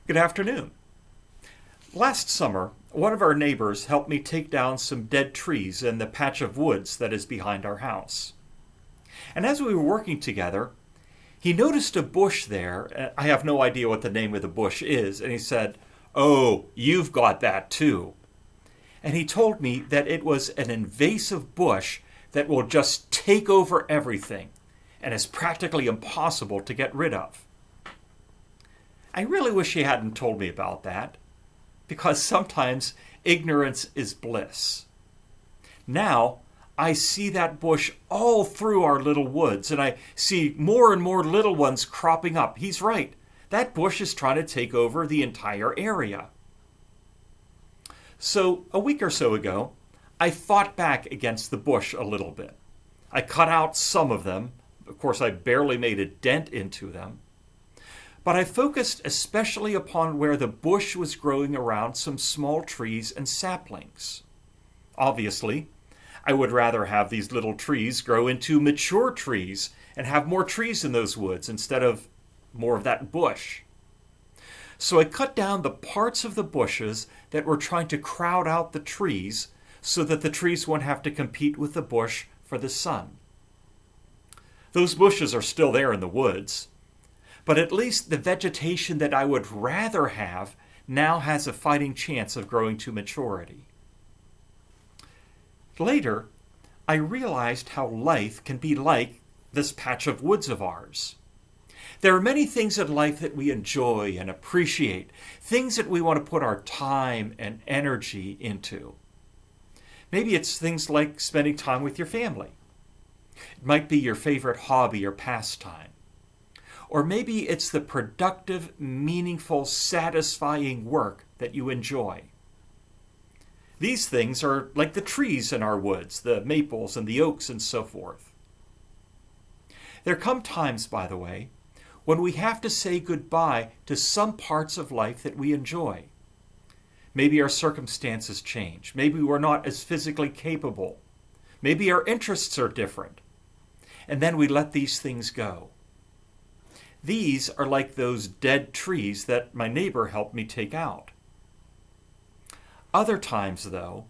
Good afternoon. Last summer, one of our neighbors helped me take down some dead trees in the patch of woods that is behind our house. And as we were working together, he noticed a bush there. I have no idea what the name of the bush is, and he said, "Oh, you've got that too." And he told me that it was an invasive bush that will just take over everything and is practically impossible to get rid of. I really wish he hadn't told me about that, because sometimes ignorance is bliss. Now, I see that bush all through our little woods, and I see more and more little ones cropping up. He's right. That bush is trying to take over the entire area. So, a week or so ago, I fought back against the bush a little bit. I cut out some of them. Of course, I barely made a dent into them. But I focused especially upon where the bush was growing around some small trees and saplings. Obviously, I would rather have these little trees grow into mature trees and have more trees in those woods instead of more of that bush. So I cut down the parts of the bushes that were trying to crowd out the trees so that the trees wouldn't have to compete with the bush for the sun. Those bushes are still there in the woods, but at least the vegetation that I would rather have now has a fighting chance of growing to maturity. Later, I realized how life can be like this patch of woods of ours. There are many things in life that we enjoy and appreciate, things that we want to put our time and energy into. Maybe it's things like spending time with your family. It might be your favorite hobby or pastime. Or maybe it's the productive, meaningful, satisfying work that you enjoy. These things are like the trees in our woods, the maples and the oaks and so forth. There come times, by the way, when we have to say goodbye to some parts of life that we enjoy. Maybe our circumstances change. Maybe we're not as physically capable. Maybe our interests are different. And then we let these things go. These are like those dead trees that my neighbor helped me take out. Other times, though,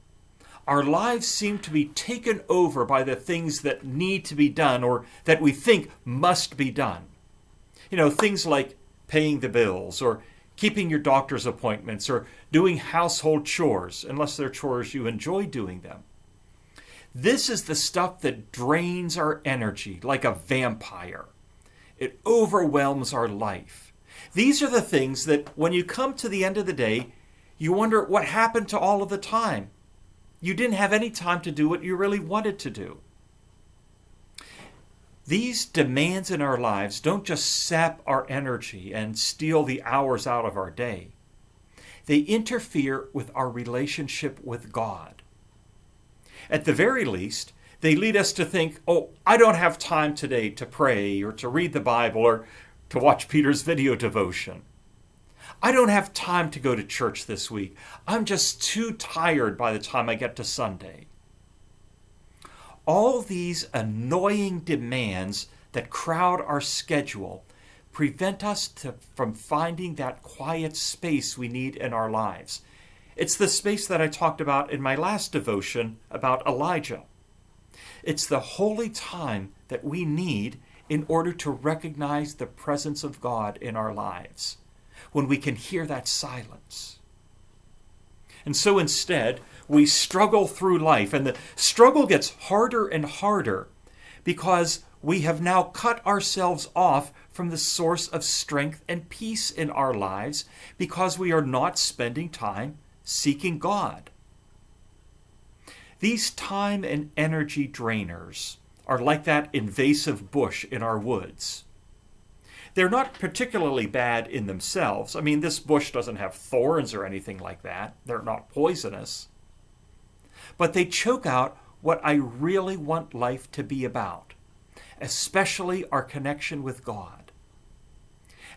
our lives seem to be taken over by the things that need to be done or that we think must be done. Things like paying the bills or keeping your doctor's appointments or doing household chores, unless they're chores you enjoy doing them. This is the stuff that drains our energy like a vampire. It overwhelms our life. These are the things that when you come to the end of the day, you wonder what happened to all of the time. You didn't have any time to do what you really wanted to do. These demands in our lives don't just sap our energy and steal the hours out of our day. They interfere with our relationship with God. At the very least, they lead us to think, I don't have time today to pray or to read the Bible or to watch Peter's video devotion. I don't have time to go to church this week. I'm just too tired by the time I get to Sunday. All these annoying demands that crowd our schedule prevent us from finding that quiet space we need in our lives. It's the space that I talked about in my last devotion about Elijah. It's the holy time that we need in order to recognize the presence of God in our lives, when we can hear that silence. And so instead, we struggle through life, and the struggle gets harder and harder because we have now cut ourselves off from the source of strength and peace in our lives because we are not spending time seeking God. These time and energy drainers are like that invasive bush in our woods. They're not particularly bad in themselves. This bush doesn't have thorns or anything like that. They're not poisonous. But they choke out what I really want life to be about, especially our connection with God.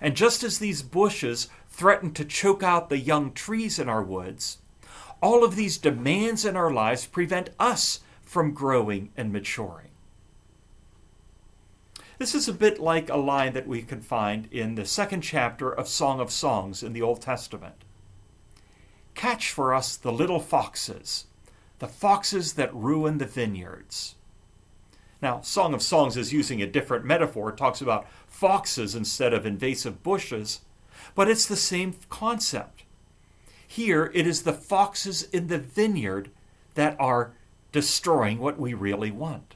And just as these bushes threaten to choke out the young trees in our woods, all of these demands in our lives prevent us from growing and maturing. This is a bit like a line that we can find in the second chapter of Song of Songs in the Old Testament. Catch for us the little foxes, the foxes that ruin the vineyards. Now, Song of Songs is using a different metaphor. It talks about foxes instead of invasive bushes, but it's the same concept. Here, it is the foxes in the vineyard that are destroying what we really want.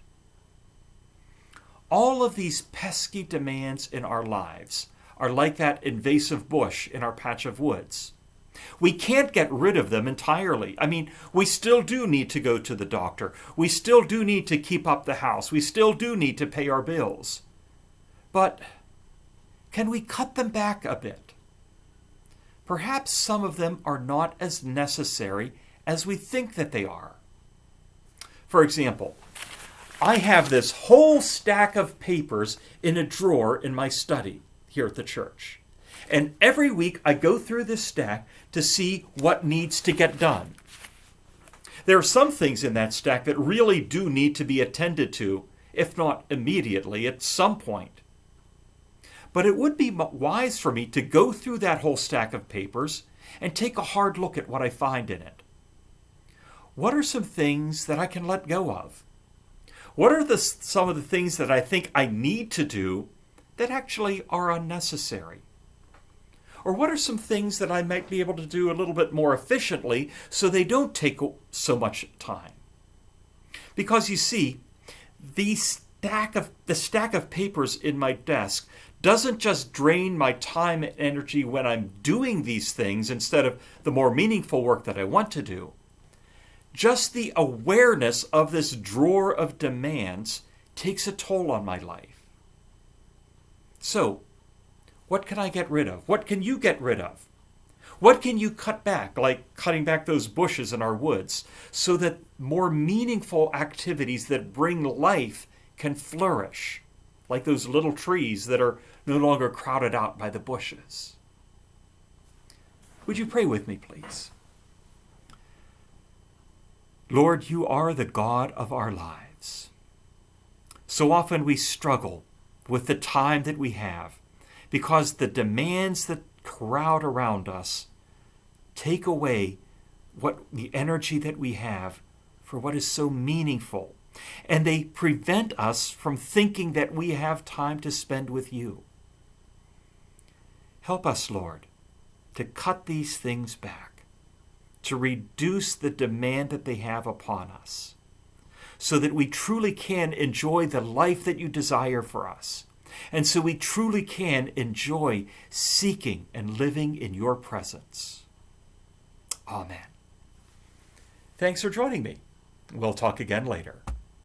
All of these pesky demands in our lives are like that invasive bush in our patch of woods. We can't get rid of them entirely. I mean, we still do need to go to the doctor. We still do need to keep up the house. We still do need to pay our bills. But can we cut them back a bit? Perhaps some of them are not as necessary as we think that they are. For example, I have this whole stack of papers in a drawer in my study here at the church. And every week I go through this stack to see what needs to get done. There are some things in that stack that really do need to be attended to, if not immediately, at some point. But it would be wise for me to go through that whole stack of papers and take a hard look at what I find in it. What are some things that I can let go of? What are some of the things that I think I need to do that actually are unnecessary? Or what are some things that I might be able to do a little bit more efficiently so they don't take so much time? Because you see, the stack of papers in my desk doesn't just drain my time and energy when I'm doing these things instead of the more meaningful work that I want to do. Just the awareness of this drawer of demands takes a toll on my life. So, what can I get rid of? What can you get rid of? What can you cut back, like cutting back those bushes in our woods, so that more meaningful activities that bring life can flourish, like those little trees that are no longer crowded out by the bushes? Would you pray with me, please? Lord, you are the God of our lives. So often we struggle with the time that we have because the demands that crowd around us take away the energy that we have for what is so meaningful. And they prevent us from thinking that we have time to spend with you. Help us, Lord, to cut these things back, to reduce the demand that they have upon us, so that we truly can enjoy the life that you desire for us, and so we truly can enjoy seeking and living in your presence. Amen. Thanks for joining me. We'll talk again later.